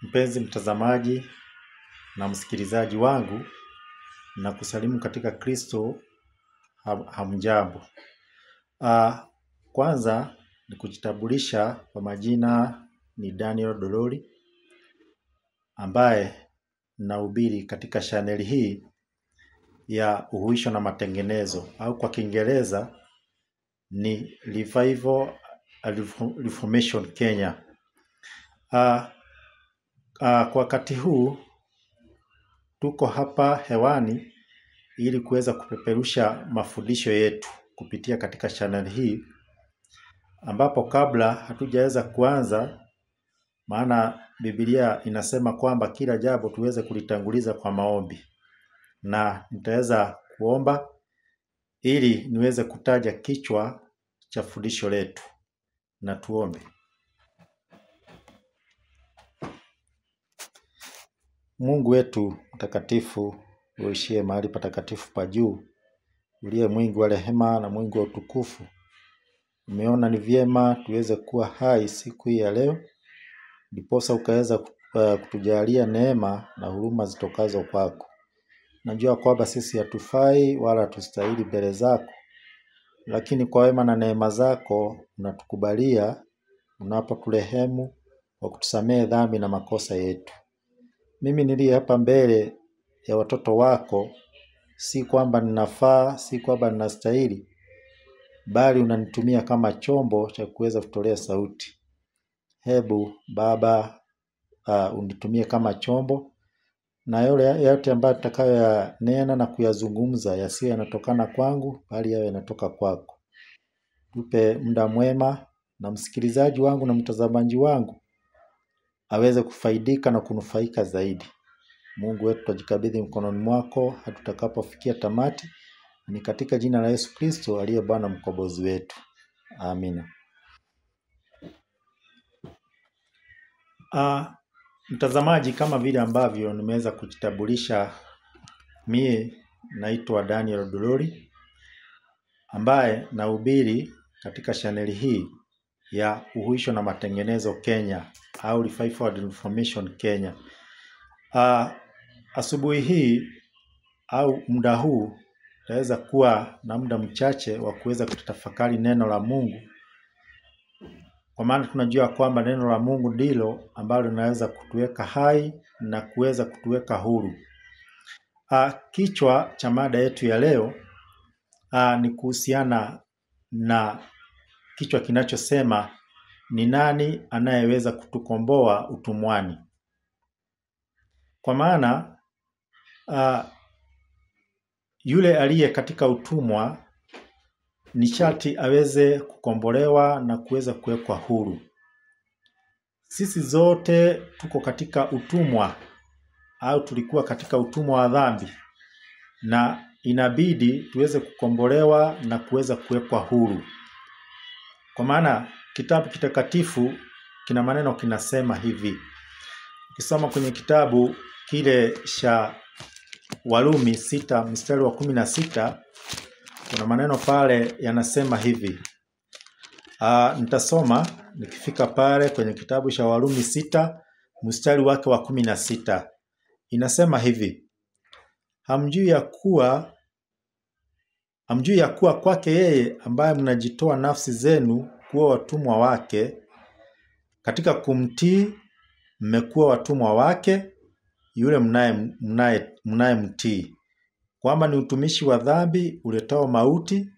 Mpenzi mtazamaji na msikilizaji wangu, na kusalimu katika Kristo. Hamjambo. Kwanza ni kujitambulisha, kwa majina ni Daniel Dolori, ambaye nahubiri katika channel hii ya uhuisho na matengenezo, au kwa Kiingereza ni Revival Reformation Kenya. Kwa wakati huu tuko hapa hewani ili kuweza kupeperusha mafundisho yetu kupitia katika channel hii, ambapo kabla hatujaweza kuanza, maana Biblia inasema kwamba kila jambo tuweze kulitanguliza kwa maombi, na nitaweza kuomba ili niweze kutaja kichwa cha fundisho letu. Na tuombe. Mungu wetu mtakatifu, uishie mahali patakatifu pa juu, uliye mwingi wa rehema na mwingi wa utukufu, umeona ni vyema tuweze kuwa hai siku hii ya leo, ndiposa ukaweza kutujalia neema na huruma zitokazo kwako. Najua kwamba sisi hatufai wala hatustahili mbele zako, lakini kwa wema na neema zako unatukubalia, unapoturehemu kwa kutusamehe dhambi na makosa yetu. Mimi niliye hapa mbele ya watoto wako, si kwamba ninafaa, si kwamba ninastahili, bali unanitumia kama chombo cha kuweza kutolea sauti. Hebu Baba, unitumie kama chombo, na yote ambayo tutakayoyanena na kuyazungumza yasiwe yanatokana kwangu, bali yawe yanatoka kwako. Tupe muda mwema, na msikilizaji wangu na mtazamaji wangu aweze kufaidika na kunufaika zaidi. Mungu wetu, tunajikabidhi mkononi mwako hadi tutakapofikia tamati, ni katika jina la Yesu Kristo aliye Bwana mkombozi wetu. Amina. Mtazamaji, kama vile ambavyo nimeweza kujitambulisha, mie naitwa Daniel Dolori, ambaye nahubiri katika channel hii ya uhuisho na matengenezo Kenya, au Revival Reformation Kenya. Asubuhi hii au muda huu tutaweza kuwa na muda mchache wa kuweza kutafakari neno la Mungu, kwa maana tunajua kwamba neno la Mungu ndilo ambalo linaweza kutuweka hai na kuweza kutuweka huru. Kichwa cha mada yetu ya leo ni kuhusiana na kichwa kinachosema, ni nani anayeweza kutukomboa utumwani? Kwa maana yule aliye katika utumwa ni sharti aweze kukombolewa na kuweza kuwekwa huru. Sisi zote tuko katika utumwa, au tulikuwa katika utumwa wa dhambi, na inabidi tuweze kukombolewa na kuweza kuwekwa huru. Kwa maana kitabu kitakatifu kina maneno kinasema hivi. Ukisoma kwenye kitabu kile cha Warumi 6 mstari wa 16, kuna maneno pale yanasema hivi. Nitasoma nikifika pale kwenye kitabu cha Warumi 6 mstari wake wa 16. Inasema hivi: hamjui ya kuwa kwake yeye ambaye mnajitoa nafsi zenu kuwa watumwa wake, katika kumtii mmekuwa watumwa wake yule mnayemtii, kwamba ni utumishi wa dhambi uletao mauti,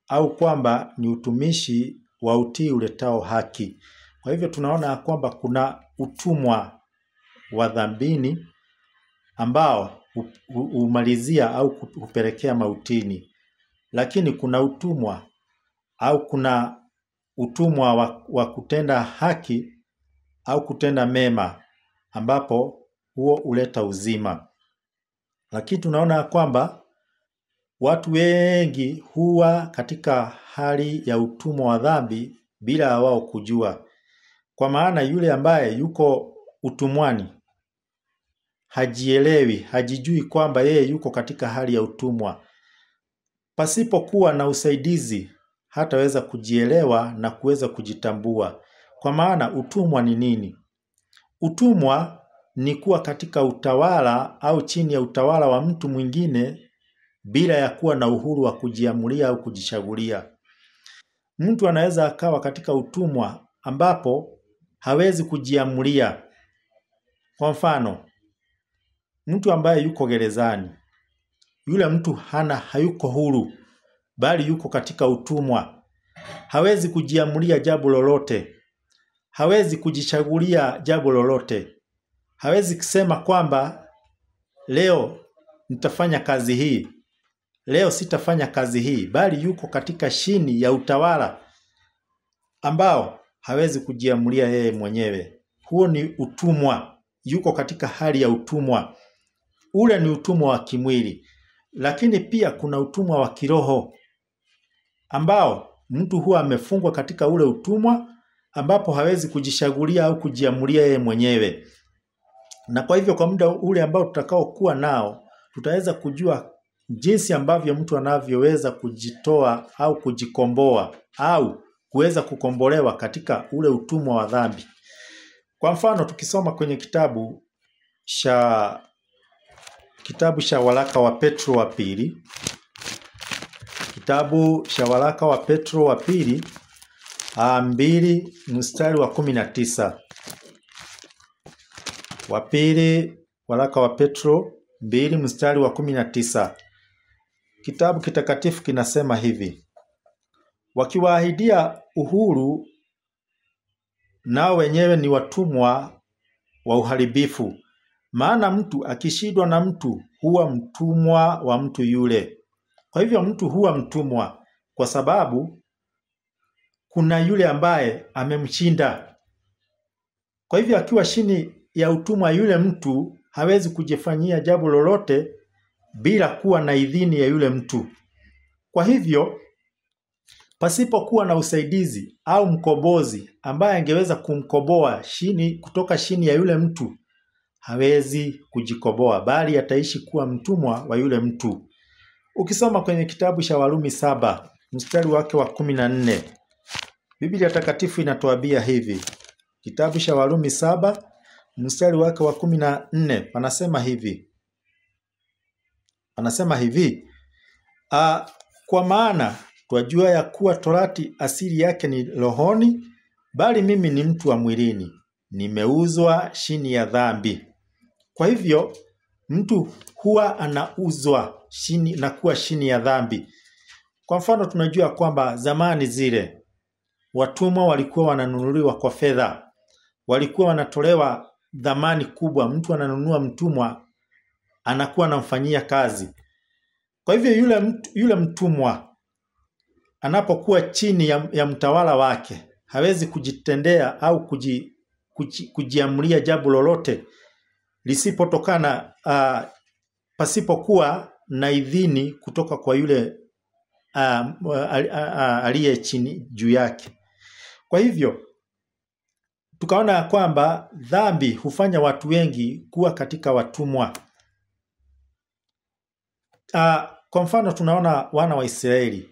au kwamba ni utumishi wa utii uletao haki. Kwa hivyo tunaona kwamba kuna utumwa wa dhambini ambao humalizia au hupelekea mautini, lakini kuna utumwa au kuna utumwa wa kutenda haki au kutenda mema, ambapo huo huleta uzima. Lakini tunaona kwamba watu wengi huwa katika hali ya utumwa wa dhambi bila wao kujua. Kwa maana yule ambaye yuko utumwani hajielewi, hajijui kwamba yeye yuko katika hali ya utumwa. Pasipokuwa na usaidizi hataweza kujielewa na kuweza kujitambua. Kwa maana utumwa ni nini? Utumwa ni kuwa katika utawala au chini ya utawala wa mtu mwingine bila ya kuwa na uhuru wa kujiamulia au kujichagulia. Mtu anaweza akawa katika utumwa ambapo hawezi kujiamulia. Kwa mfano, mtu ambaye yuko gerezani, yule mtu hayuko huru, bali yuko katika utumwa. Hawezi kujiamulia jambo lolote. Hawezi kujichagulia jambo lolote. Hawezi kusema kwamba leo nitafanya kazi hii, leo sitafanya kazi hii, bali yuko katika chini ya utawala ambao hawezi kujiamulia yeye mwenyewe. Huo ni utumwa. Yuko katika hali ya utumwa. Ule ni utumwa wa kimwili. Lakini pia kuna utumwa wa kiroho ambao mtu huwa amefungwa katika ule utumwa ambapo hawezi kujichagulia au kujiamulia yeye mwenyewe. Na kwa hivyo kwa muda ule ambao tutakao kuwa nao, tutaweza kujua jinsi ambavyo mtu anavyoweza kujitoa au kujikomboa au kuweza kukombolewa katika ule utumwa wa dhambi. Kwa mfano tukisoma kwenye kitabu cha waraka wa Petro wa pili. Kitabu cha waraka wa Petro wa pili 2 mstari wa 19. Wa pili waraka wa Petro 2 mstari wa 19. Kitabu kitakatifu kinasema hivi: wakiwaahidia uhuru, nao wenyewe ni watumwa wa uharibifu. Maana mtu akishindwa na mtu huwa mtumwa wa mtu yule. Kwa hivyo mtu huwa mtumwa kwa sababu kuna yule ambaye amemshinda. Kwa hivyo akiwa chini ya utumwa yule mtu hawezi kujifanyia jambo lolote bila kuwa na idhini ya yule mtu. Kwa hivyo pasipokuwa na usaidizi au mkombozi ambaye angeweza kumkomboa kutoka chini ya yule mtu, hawezi kujikomboa bali ataishi kuwa mtumwa wa yule mtu. Ukisoma kwenye kitabu cha Warumi 7 mstari wake wa 14, Biblia takatifu inatuambia hivi. Kitabu cha Warumi 7 mstari wake wa 14 panasema hivi. Kwa maana twajua ya kuwa torati asili yake ni rohoni, bali mimi ni mtu wa mwilini, nimeuzwa chini ya dhambi. Kwa hivyo mtu huwa anauzwa chini na kuwa chini ya dhambi. Kwa mfano tunajua kwamba zamani zile watumwa walikuwa wananunuliwa kwa fedha. Walikuwa wanatolewa dhamani kubwa. Mtu ananunua mtumwa, anakuwa anamfanyia kazi. Kwa hivyo yule mtumwa anapokuwa chini ya mtawala wake, hawezi kujitendea au kujiamulia jambo lolote lisipotokana pasipokuwa na idhini kutoka kwa yule aliye chini juu yake. Kwa hivyo tukaona kwamba dhambi hufanya watu wengi kuwa katika watumwa. Kwa mfano tunaona wana wa Israeli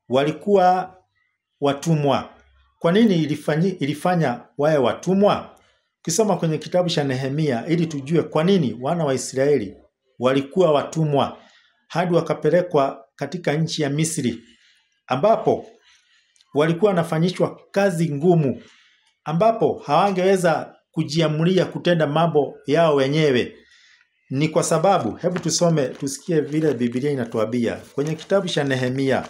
walikuwa watumwa. Kwa nini ilifanya wawe watumwa? Ukisoma kwenye kitabu cha Nehemia ili tujue kwa nini wana wa Israeli walikuwa watumwa hadi wakapelekwa katika nchi ya Misri, ambapo walikuwa wanafanyishwa kazi ngumu, ambapo hawangeweza kujiamulia kutenda mambo yao wenyewe. Ni kwa sababu, hebu tusikie vile Biblia inatuambia kwenye kitabu cha Nehemia.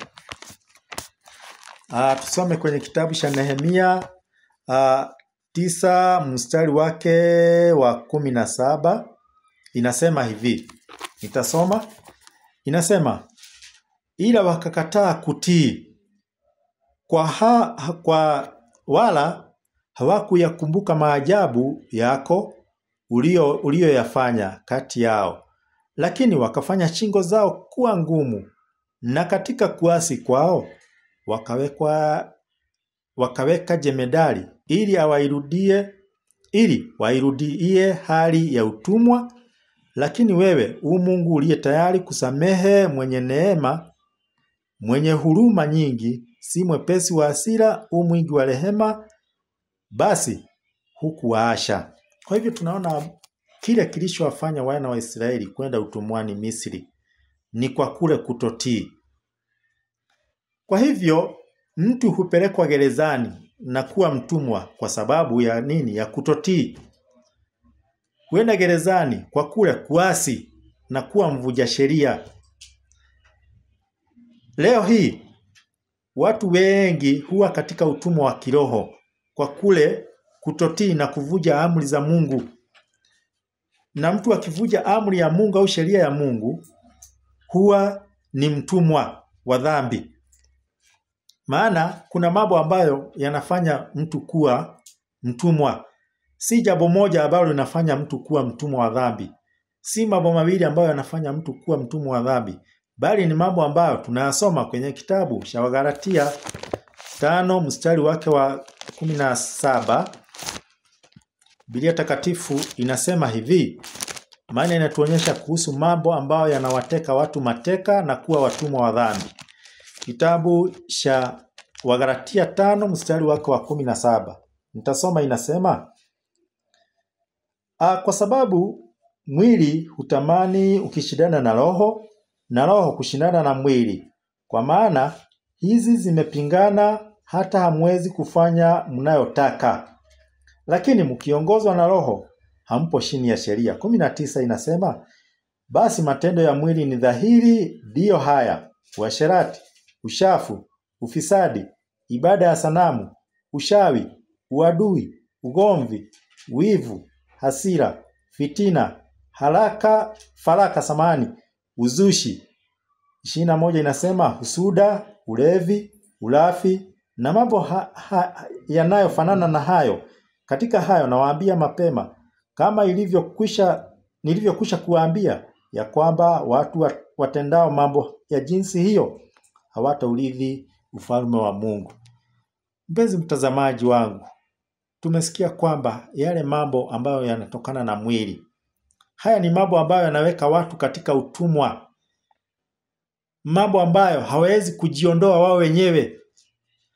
Tusome kwenye kitabu cha Nehemia 9 mstari wake wa 17. Inasema hivi. Nitasoma. Inasema, ila wakakataa kutii wala hawakuyakumbuka maajabu yako ulioyafanya kati yao, lakini wakafanya shingo zao kuwa ngumu, na katika kuasi kwao wakaweka jemedari ili wairudie hali ya utumwa. Lakini wewe Mungu uliye tayari kusamehe, mwenye neema, mwenye huruma nyingi, si mwepesi wa hasira, mwingi wa rehema, basi hukuwaasha. Kwa hivyo tunaona kile kilichowafanya wana wa Israeli kwenda utumwani Misri ni kwa kule kutotii. Kwa hivyo mtu hupelekwa gerezani na kuwa mtumwa kwa sababu ya nini? Ya kutotii. Huenda gerezani kwa kule kuasi na kuwa mvunja sheria. Leo hii watu wengi huwa katika utumwa wa kiroho kwa kule kutotii na kuvunja amri za Mungu. Na mtu akivunja amri ya Mungu au sheria ya Mungu huwa ni mtumwa wa dhambi. Maana kuna mambo ambayo yanafanya mtu kuwa mtumwa. Si jambo moja ambalo linafanya mtu kuwa mtumwa wa dhambi. Si mambo mawili ambayo yanafanya mtu kuwa mtumwa wa dhambi. Bali ni mambo ambayo tunayasoma kwenye kitabu cha Wagalatia 5 mstari wake wa 17. Biblia takatifu inasema hivi. Maana inatuonyesha kuhusu mambo ambayo yanawateka watu mateka na kuwa watumwa wa dhambi. Kitabu cha Wagalatia 5 mstari wake wa 17. Nitasoma inasema, kwa sababu mwili hutamani ukishindana na roho, na roho kushindana na mwili. Kwa maana hizi zimepingana hata hamwezi kufanya mnayotaka. Lakini mkiongozwa na roho hampo chini ya sheria. 19 inasema, basi matendo ya mwili ni dhahiri, ndio haya: uasherati, ushafu, ufisadi, ibada ya sanamu, ushawi, uadui, ugomvi, wivu, hasira, fitina, uzushi. 21 inasema husuda, ulevi, ulafi na mambo yanayofanana na hayo. Katika hayo nawaambia mapema, kama nilivyokwisha kuwaambia, ya kwamba watu watendao mambo ya jinsi hiyo hawataurithi ufalme wa Mungu. Mpenzi mtazamaji wangu, tumesikia kwamba yale mambo ambayo yanatokana na mwili, haya ni mambo ambayo yanaweka watu katika utumwa. Mambo ambayo hawezi kujiondoa wao wenyewe.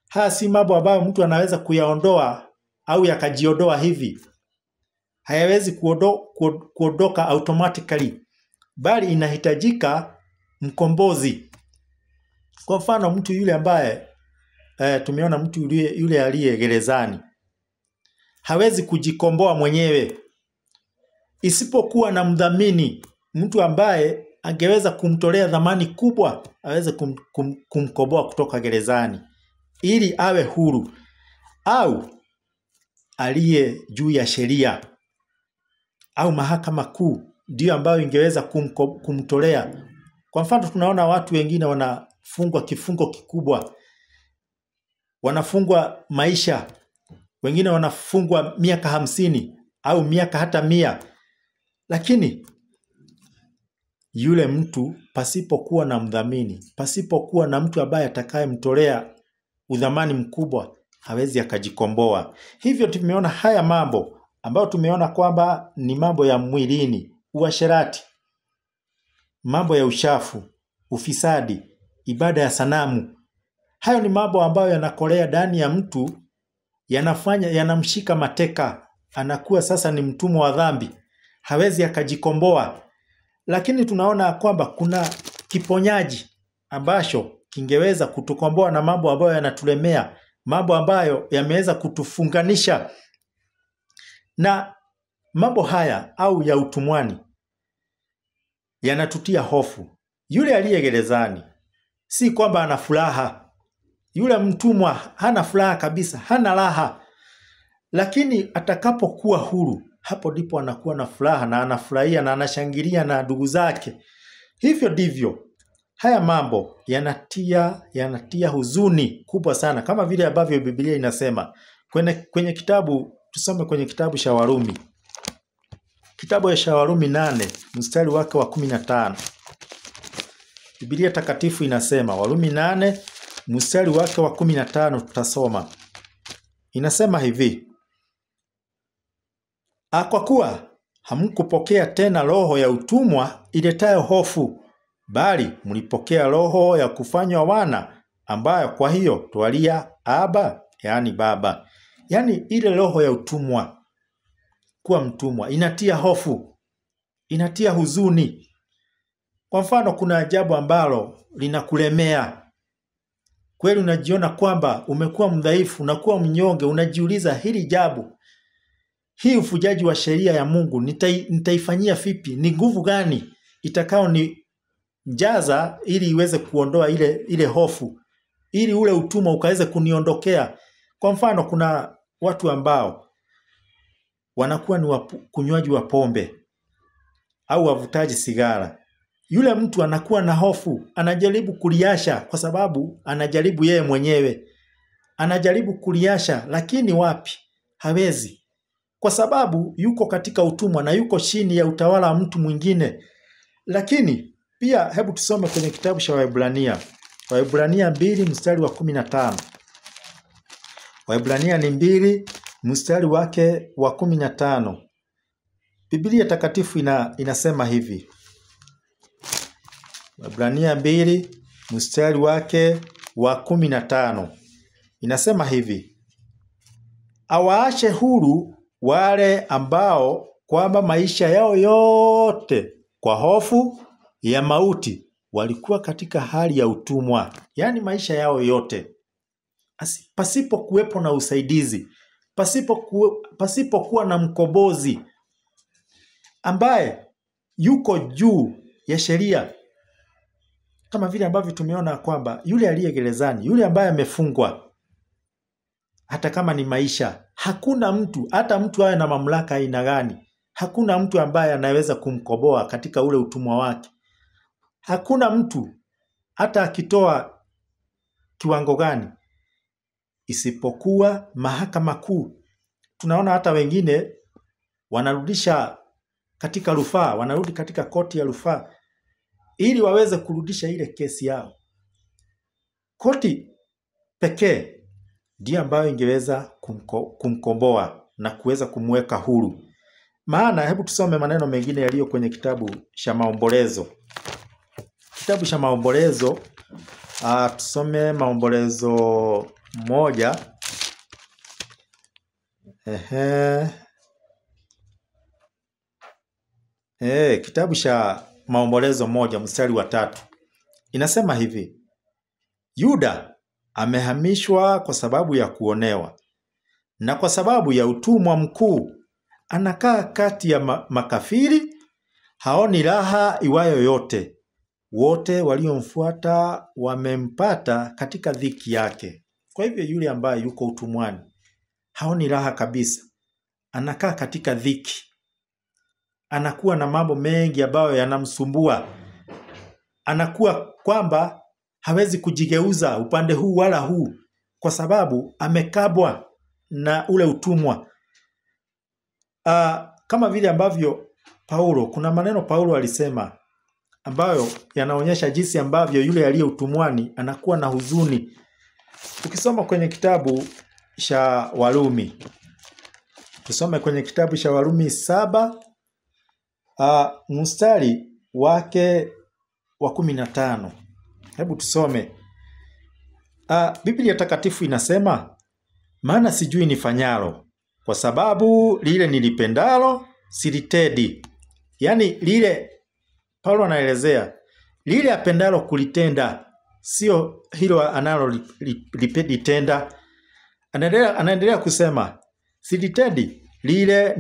Haya si mambo ambayo mtu anaweza kuyaondoa au yakajiondoa hivi. Hayawezi kuondoka automatically. Bali inahitajika mkombozi. Kwa mfano mtu yule ambaye tumeona mtu yule aliye gerezani hawezi kujikomboa mwenyewe isipokuwa na mdhamini, mtu ambaye angeweza kumtolea dhamani kubwa aweze kumkomboa kutoka gerezani ili awe huru, au aliye juu ya sheria au mahakama kuu ndio ambayo ingeweza kumtolea. Kwa mfano tunaona watu wengine wanafungwa kifungo kikubwa, wanafungwa maisha, wengine wanafungwa miaka 50 au miaka hata 100. Lakini yule mtu pasipokuwa na mdhamini, pasipokuwa na mtu ambaye atakayemtolea udhamani mkubwa, hawezi akajikomboa. Hivyo tumeona haya mambo ambayo tumeona kwamba ni mambo ya mwilini: uasherati, mambo ya ushafu, ufisadi, ibada ya sanamu. Hayo ni mambo ambayo yanakolea ndani ya mtu, yanamshika mateka, anakuwa sasa ni mtumwa wa dhambi, hawezi akajikomboa. Lakini tunaona kwamba kuna kiponyaji ambacho kingeweza kutukomboa na mambo ambayo yanatulemea, mambo ambayo yameweza kutufunganisha. Na mambo haya au ya utumwani yanatutia hofu. Yule aliye gerezani si kwamba ana furaha. Yule mtumwa hana furaha kabisa, hana raha. Lakini atakapokuwa huru, hapo ndipo anakuwa na furaha na anafurahia na anashangilia na ndugu zake. Hivyo ndivyo haya mambo yanatia huzuni kubwa sana, kama vile ambavyo Biblia inasema kwenye kitabu, tusome kwenye kitabu cha Warumi. Kitabu cha Warumi 8 mstari wake wa 15. Biblia takatifu inasema, Warumi 8 mstari wake wa 15, tutasoma. Inasema hivi: kwa kuwa hamkupokea tena roho ya utumwa iletayo hofu, bali mlipokea roho ya kufanywa wana, ambayo kwa hiyo twalia Aba, yani Baba. Yani ile roho ya utumwa. kuwa mtumwa. Inatia hofu, inatia huzuni. Kwa mfano, kuna jambo ambalo linakulemea. Kweli unajiona kwamba umekuwa mdhaifu, unakuwa mnyonge, unajiuliza hili jambo, hii ufujaji wa sheria ya Mungu nitaifanyia vipi? Ni nguvu gani itakao ni jaza ili iweze kuondoa ile hofu, ili ule utumwa ukaweze kuniondokea. Kwa mfano, kuna watu ambao wanakuwa ni kunywaji wa pombe au wavutaji sigara. Yule mtu anakuwa na hofu, anajaribu kuliasha kwa sababu anajaribu yeye mwenyewe. Anajaribu kuliasha, lakini wapi? Hawezi. Kwa sababu yuko katika utumwa na yuko chini ya utawala wa mtu mwingine. Lakini pia hebu tusome kwenye kitabu cha Waebrania. Waebrania 2 mstari wa 15. Waebrania ni 2 mstari wake wa 15. Biblia takatifu inasema hivi. Waebrania 2 mstari wake wa 15. Inasema hivi: awaache huru wale ambao kwamba maisha yao yote kwa hofu ya mauti walikuwa katika hali ya utumwa. Yaani maisha yao yote pasipo kuwepo na usaidizi, pasipo kuwa na mkombozi ambaye yuko juu ya sheria. Kama vile ambavyo tumeona kwamba yule aliye gerezani, yule ambaye amefungwa, hata kama ni maisha, hakuna mtu, hata mtu awe na mamlaka aina gani, hakuna mtu ambaye anaweza kumkomboa katika ule utumwa wake. Hakuna mtu, hata akitoa kiwango gani, isipokuwa mahakama kuu. Tunaona hata wengine wanarudisha katika rufaa, wanarudi katika koti ya rufaa ili waweze kurudisha ile kesi yao. Koti pekee ndiyo ambayo ingeweza kumkomboa na kuweza kumweka huru. Maana hebu tusome maneno mengine yaliyo kwenye kitabu cha Maombolezo. Kitabu cha Maombolezo, tusome Maombolezo 1. Kitabu cha Maombolezo 1 mstari wa 3. Inasema hivi: Yuda amehamishwa kwa sababu ya kuonewa, na kwa sababu ya utumwa mkuu anakaa kati ya makafiri, haoni raha iwayo yote. Wote waliomfuata wamempata katika dhiki yake. Kwa hivyo yule ambaye yuko utumwani haoni raha kabisa. Anakaa katika dhiki. Anakuwa na mambo mengi ambayo yanamsumbua. Anakuwa kwamba hawezi kujigeuza upande huu wala huu kwa sababu amekabwa na ule utumwa. Kama vile ambavyo kuna maneno Paulo alisema ambayo yanaonyesha jinsi ambavyo yule aliye utumwani anakuwa na huzuni. Tukisoma kwenye kitabu cha Warumi. Tusome kwenye kitabu cha Warumi 7 mstari wake wa 15. Hebu tusome. Biblia takatifu inasema, maana sijui nifanyalo, kwa sababu lile nilipendalo silitendi. Yaani lile Paulo anaelezea, lile apendalo kulitenda sio hilo analo litenda. Anaendelea kusema, silitendi lile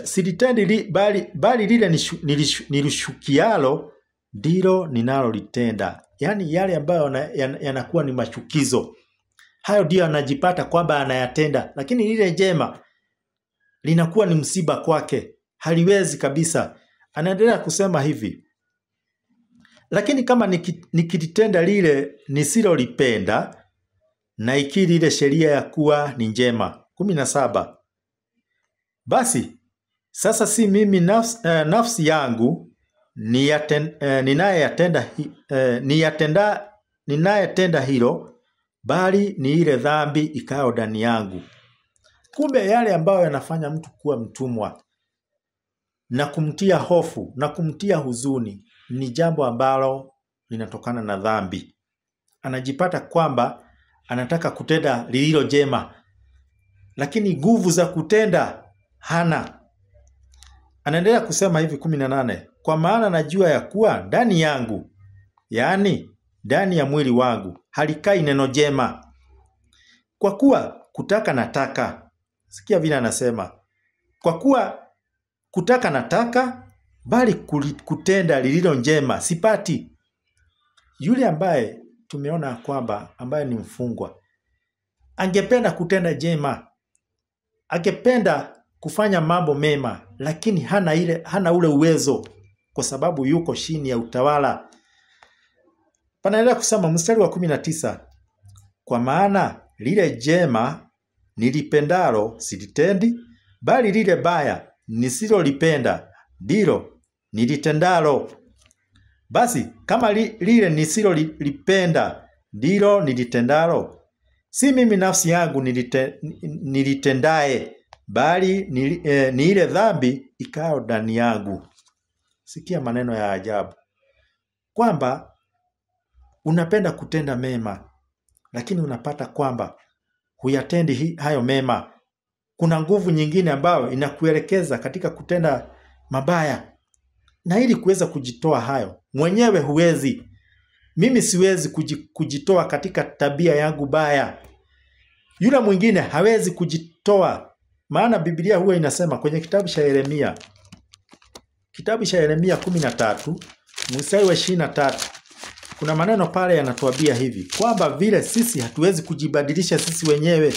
silitendi bali lile nilishukialo ndilo ninalolitenda. Yaani yale ambayo yanakuwa ni machukizo, hayo ndio anajipata kwamba anayatenda, lakini lile jema linakuwa ni msiba kwake, haliwezi kabisa. Anaendelea kusema hivi, lakini kama nikilitenda lile nisilolipenda, na ikiri ile sheria ya kuwa ni njema. 17. Basi sasa si mimi nafsi yangu ninayetenda hilo, bali ni ile dhambi ikayo ndani yangu. Kumbe yale ambayo yanafanya mtu kuwa mtumwa na kumtia hofu na kumtia huzuni ni jambo ambalo linatokana na dhambi. Anajipata kwamba anataka kutenda lililo jema, lakini nguvu za kutenda hana. anaendelea kusema hivi 18, kwa maana najua ya kuwa ndani yangu, yaani ndani ya mwili wangu, halikai neno jema. Kwa kuwa kutaka nataka. Sikia vile anasema. Kwa kuwa kutaka nataka, bali kutenda lililo njema sipati. Yule ambaye tumeona kwamba ambaye ni mfungwa, angependa kutenda jema, angependa kufanya mambo mema, lakini hana ule uwezo kwa sababu yuko chini ya utawala. Panaendelea kusema mstari wa 19, kwa maana lile jema nilipendalo silitendi, bali lile baya nisilolipenda ndilo nilitendalo. Basi kama lile nisilolipenda ndilo nilitendalo, si mimi nafsi yangu nilitendaye, bali ni ile dhambi ikao ndani yangu. Sikia maneno ya ajabu. Kwamba unapenda kutenda mema, lakini unapata kwamba huyatendi hayo mema. Kuna nguvu nyingine ambayo inakuelekeza katika kutenda mabaya. Na ili kuweza kujitoa hayo, mwenyewe huwezi. Mimi siwezi kujitoa katika tabia yangu baya. Yule mwingine hawezi kujitoa. Maana Biblia huwa inasema kwenye kitabu cha Yeremia. Kitabu cha Yeremia 13, mstari wa 23. Kuna maneno pale yanatuambia hivi, kwamba vile sisi hatuwezi kujibadilisha sisi wenyewe.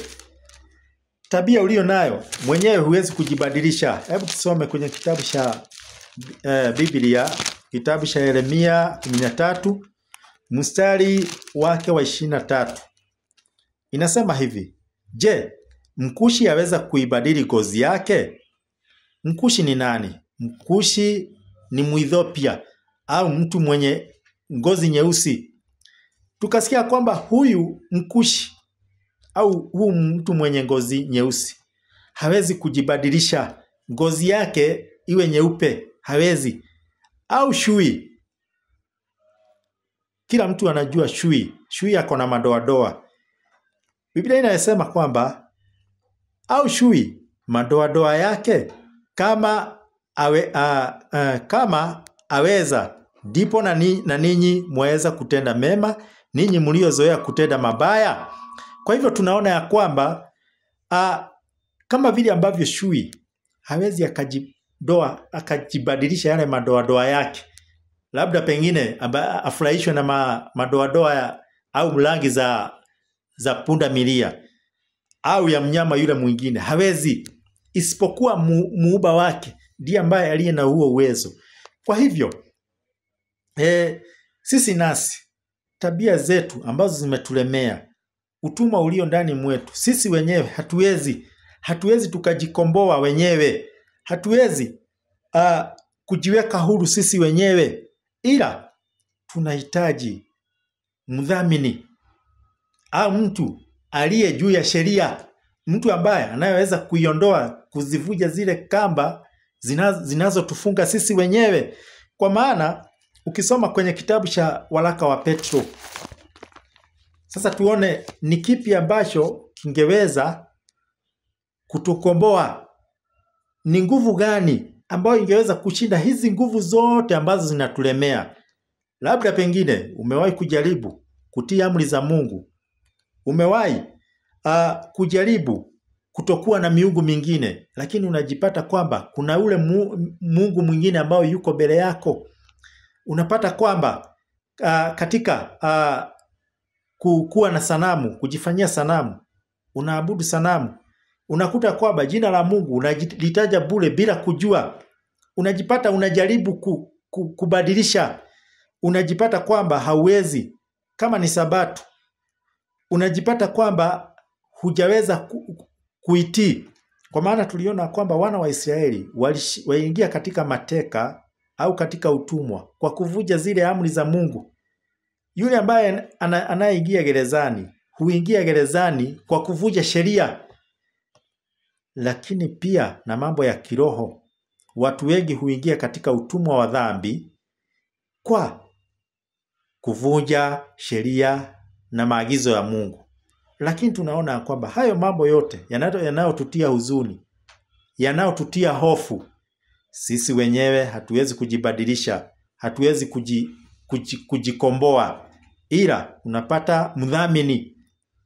Tabia ulio nayo mwenyewe huwezi kujibadilisha. Hebu tusome kwenye kitabu cha Biblia, kitabu cha Yeremia 13, mstari wake wa 23. Inasema hivi, je, Mkushi aweza kuibadili ngozi yake? Mkushi ni nani? Mkushi ni Mwethiopia au mtu mwenye ngozi nyeusi. Tukasikia kwamba huyu Mkushi au huyu mtu mwenye ngozi nyeusi hawezi kujibadilisha ngozi yake iwe nyeupe, hawezi. Au Shui. Kila mtu anajua Shui. Shui yako na madoadoa. Biblia inasema kwamba au Shui madoadoa yake kama aweza, ndipo na ninyi mwaweza kutenda mema, ninyi mliozoea kutenda mabaya. Kwa hivyo tunaona ya kwamba kama vile ambavyo Shui hawezi akajibadilisha yale madoadoa yake, labda pengine afurahishwe na madoadoa au rangi za punda milia au ya mnyama yule mwingine, hawezi, isipokuwa muumba wake ndiye ambaye aliye na huo uwezo. Kwa hivyo sisi nasi tabia zetu ambazo zimetulemea, utumwa ulio ndani mwetu, sisi wenyewe hatuwezi tukajikomboa wenyewe, hatuwezi kujiweka huru sisi wenyewe, ila tunahitaji mdhamini au mtu aliye juu ya sheria, mtu ambaye anayeweza kuiondoa, kuzivuja zile kamba zinazotufunga sisi wenyewe. Kwa maana ukisoma kwenye kitabu cha waraka wa Petro, sasa tuone ni kipi ambacho kingeweza kutukomboa. Ni nguvu gani ambayo ingeweza kushinda hizi nguvu zote ambazo zinatulemea? Labda pengine umewahi kujaribu kutii amri za Mungu. Umewahi kujaribu kutokuwa na miungu mingine, lakini unajipata kwamba kuna ule Mungu mwingine ambao yuko mbele yako. Unapata kwamba katika kuwa na sanamu, kujifanyia sanamu, unaabudu sanamu, unakuta kwamba jina la Mungu unalitaja bure bila kujua. Unajipata unajaribu kubadilisha, unajipata kwamba hauwezi. Kama ni Sabato, unajipata kwamba hujaweza kuitii. Kwa maana tuliona kwamba wana wa Israeli waliingia katika mateka au katika utumwa kwa kuvuja zile amri za Mungu. Yule ambaye anayeingia gerezani huingia gerezani kwa kuvuja sheria. Lakini pia na mambo ya kiroho, watu wengi huingia katika utumwa wa dhambi kwa kuvuja sheria na maagizo ya Mungu. Lakini tunaona kwamba hayo mambo yote yanayotutia huzuni, yanayotutia hofu, Sisi wenyewe hatuwezi kujibadilisha, hatuwezi kujikomboa, ila unapata mdhamini,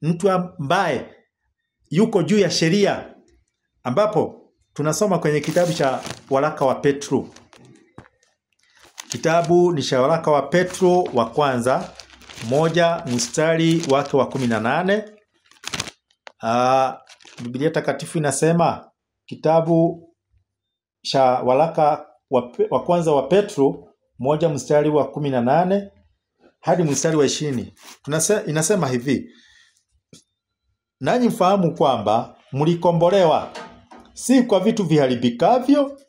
mtu ambaye yuko juu ya sheria, ambapo tunasoma kwenye kitabu cha waraka wa Petro. Kitabu ni cha waraka wa Petro wa kwanza 1 mstari wake wa 18. Biblia takatifu inasema, kitabu cha waraka wa kwanza wa Petro 1 mstari wa 18 hadi mstari wa 20. Inasema hivi: nanyi mfahamu kwamba mlikombolewa si kwa vitu viharibikavyo,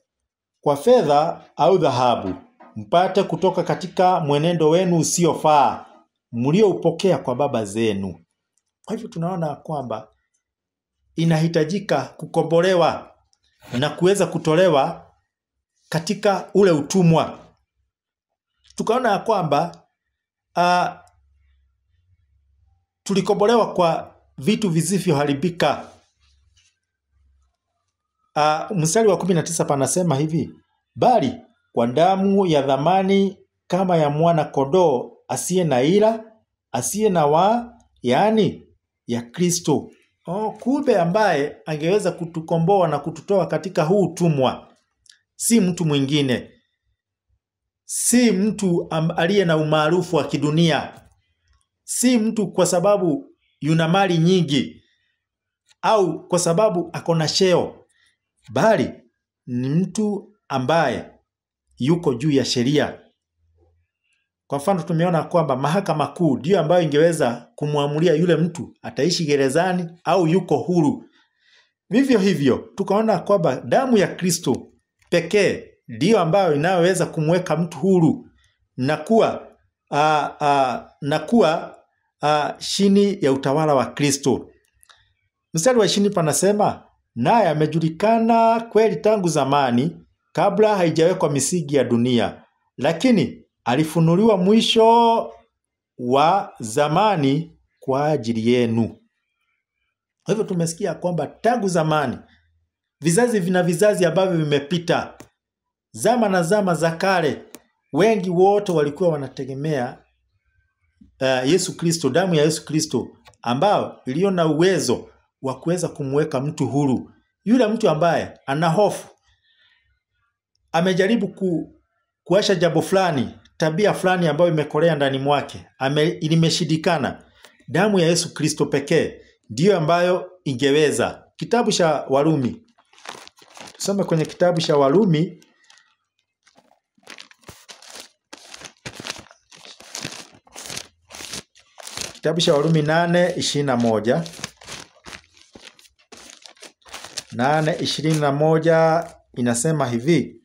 kwa fedha au dhahabu, mpate kutoka katika mwenendo wenu usiofaa mlioupokea kwa baba zenu. Kwa hivyo tunaona kwamba inahitajika kukombolewa na kuweza kutolewa katika ule utumwa. Tukaona kwamba tulikombolewa kwa vitu visivyoharibika. Mstari wa 19 panasema hivi: bali kwa damu ya dhamani kama ya mwana kondoo asiye na ila, asiye na waa, yani ya Kristo. Kumbe ambaye angeweza kutukomboa na kututoa katika huu utumwa si mtu mwingine, si mtu aliye na umaarufu wa kidunia, si mtu kwa sababu yuna mali nyingi au kwa sababu akona cheo, bali ni mtu ambaye yuko juu ya sheria. Kwa mfano tumeona kwamba mahakama kuu ndio ambayo ingeweza kumwamulia yule mtu ataishi gerezani au yuko huru. Vivyo hivyo tukaona kwamba damu ya Kristo pekee ndio ambayo inaweza kumweka mtu huru na kuwa chini ya utawala wa Kristo. Mstari wa 20 panasema, naye amejulikana kweli tangu zamani, kabla haijawekwa misingi ya dunia, lakini alifunuliwa mwisho wa zamani kwa ajili yenu. Kwa hivyo tumesikia kwamba tangu zamani, vizazi vina vizazi ambavyo vimepita, zama na zama za kale, wengi wote walikuwa wanategemea Yesu Kristo, damu ya Yesu Kristo, ambao iliyo na uwezo wa kuweza kumweka mtu huru. Yule mtu ambaye ana hofu, amejaribu kuacha jambo fulani, tabia fulani ambayo imekolea ndani mwake, imeshindikana, damu ya Yesu Kristo pekee ndio ambayo ingeweza. Kitabu cha Warumi, tusome kwenye kitabu cha Warumi kitabu cha Warumi 8:21. 8:21 inasema hivi: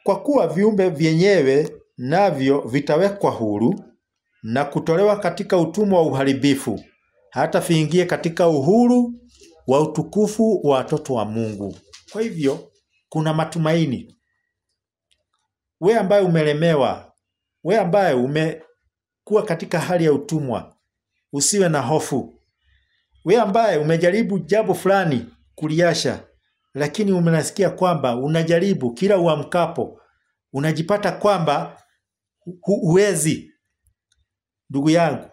kwa kuwa viumbe vyenyewe navyo vitawekwa huru na kutolewa katika utumwa wa uharibifu, hata viingie katika uhuru wa utukufu wa watoto wa Mungu. Kwa hivyo kuna matumaini. Wewe ambaye umelemewa, wewe ambaye umekuwa katika hali ya utumwa, usiwe na hofu. Wewe ambaye umejaribu jambo fulani kuliasha, lakini umenasikia kwamba unajaribu kila uamkapo, unajipata kwamba huwezi. Ndugu yangu,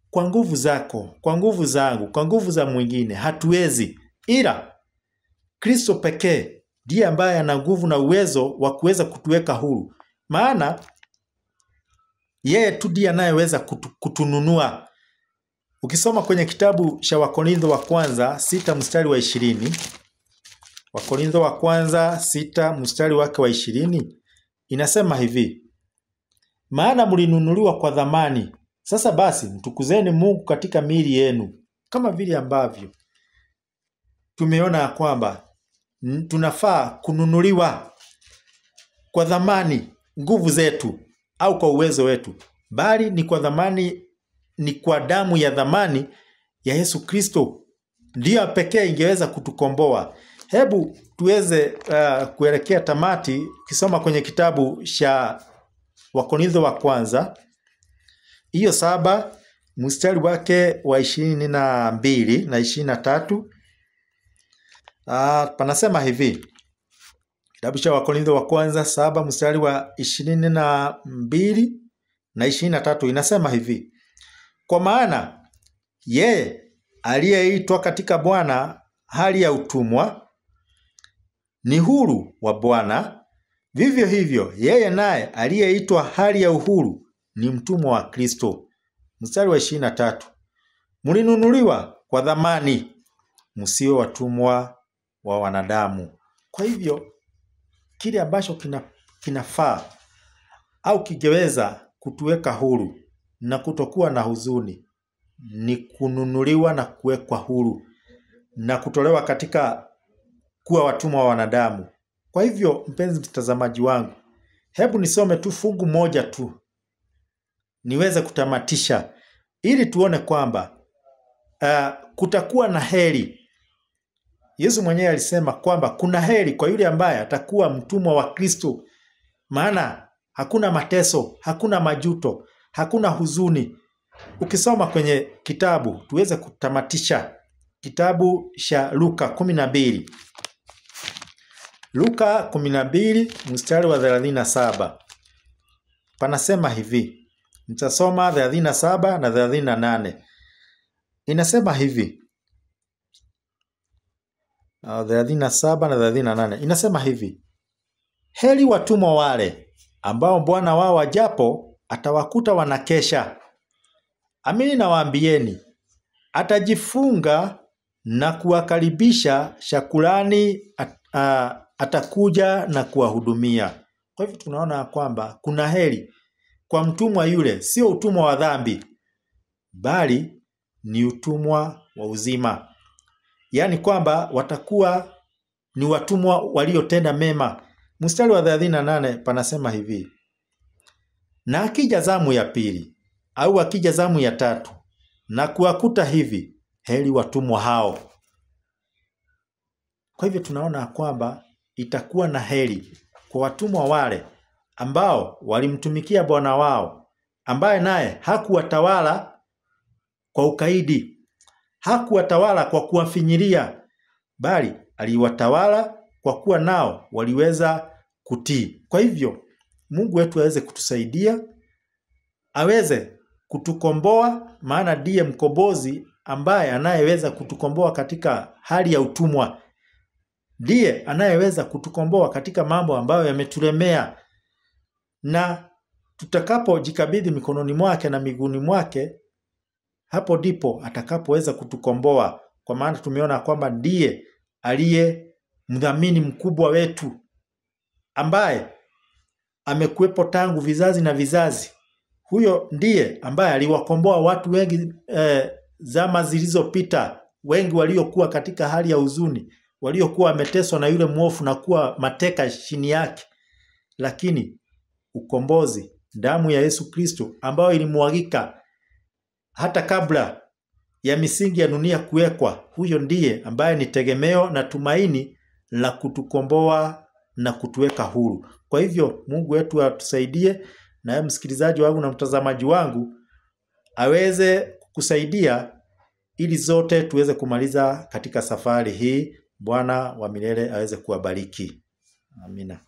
kwa nguvu zako, kwa nguvu zangu, kwa nguvu za mwingine hatuwezi, ila Kristo pekee ndiye ambaye ana nguvu na uwezo wa kuweza kutuweka huru. Maana yeye tu ndiye anayeweza kutununua. Ukisoma kwenye kitabu cha Wakorintho wa kwanza 6 mstari wa 20, Wakorintho wa kwanza 6 mstari wake wa 20, inasema hivi: maana mlinunuliwa kwa thamani, sasa basi mtukuzeni Mungu katika miili yenu. Kama vile ambavyo tumeona kwamba tunafaa kununuliwa kwa thamani, nguvu zetu au kwa uwezo wetu, bali ni kwa thamani, ni kwa damu ya thamani ya Yesu Kristo ndiyo pekee ingeweza kutukomboa. Hebu tuweze kuelekea tamati. Ukisoma kwenye kitabu cha Wakorintho wa kwanza hiyo 7 mstari wake wa 22 na 23, Panasema hivi. Kitabu cha Wakorintho wa kwanza 7 mstari wa 22 na 23 inasema hivi. Kwa maana yeye aliyeitwa katika Bwana hali ya utumwa ni huru wa Bwana, vivyo hivyo yeye naye aliyeitwa hali ya uhuru ni mtumwa wa Kristo. Mstari wa 23. Mlinunuliwa kwa dhamani, msiwe watumwa wa wanadamu. Kwa hivyo kile ambacho kinafaa au kingeweza kutuweka huru na kutokuwa na huzuni ni kununuliwa na kuwekwa huru na kutolewa katika kuwa watumwa wa wanadamu. Kwa hivyo mpenzi mtazamaji wangu, hebu nisome tu fungu moja tu niweze kutamatisha ili tuone kwamba kutakuwa na heri. Yesu mwenyewe alisema kwamba kuna heri kwa yule ambaye atakuwa mtumwa wa Kristo, maana hakuna mateso, hakuna majuto, hakuna huzuni. Ukisoma kwenye kitabu tuweze kutamatisha kitabu cha Luka 12. Luka 12 mstari wa 37. Panasema hivi. Nitasoma 37 na 38. Inasema hivi. 37 na 38. Inasema hivi. Heri watumwa wale ambao bwana wao ajapo atawakuta wanakesha. Amini nawaambieni, atajifunga na kuwakaribisha chakulani, atakuja na kuwahudumia. Kwa hivyo tunaona kwamba kuna heri kwa mtumwa yule, sio utumwa wa dhambi, bali ni utumwa wa uzima. Yaani kwamba watakuwa ni watumwa waliotenda mema. Mstari wa 38 panasema hivi. Na akija zamu ya pili au akija zamu ya tatu na kuwakuta hivi, heri watumwa hao. Kwa hivyo tunaona kwamba itakuwa na heri kwa watumwa wale ambao walimtumikia bwana wao, ambaye naye hakuwatawala kwa ukaidi, hakuwatawala kwa kuwafinyilia, bali aliwatawala kwa kuwa nao waliweza kutii. Kwa hivyo Mungu wetu aweze kutusaidia, aweze kutukomboa, maana ndiye mkombozi ambaye anayeweza kutukomboa katika hali ya utumwa. Ndiye anayeweza kutukomboa katika mambo ambayo yametulemea. Na tutakapojikabidhi mikononi mwake na miguuni mwake, hapo ndipo atakapoweza kutukomboa, kwa maana tumeona kwamba ndiye aliye mdhamini mkubwa wetu, ambaye amekuwepo tangu vizazi na vizazi. Huyo ndiye ambaye aliwakomboa watu wengi zama zilizopita, wengi waliokuwa katika hali ya huzuni, waliokuwa wameteswa na yule mwovu na kuwa mateka chini yake. Lakini ukombozi, damu ya Yesu Kristo ambayo ilimwagika hata kabla ya misingi ya dunia kuwekwa, huyo ndiye ambaye ni tegemeo na tumaini la kutukomboa na kutuweka huru. Kwa hivyo Mungu wetu atusaidie, na msikilizaji wangu na mtazamaji wangu aweze kusaidia ili zote tuweze kumaliza katika safari hii. Bwana wa milele aweze kuwabariki. Amina.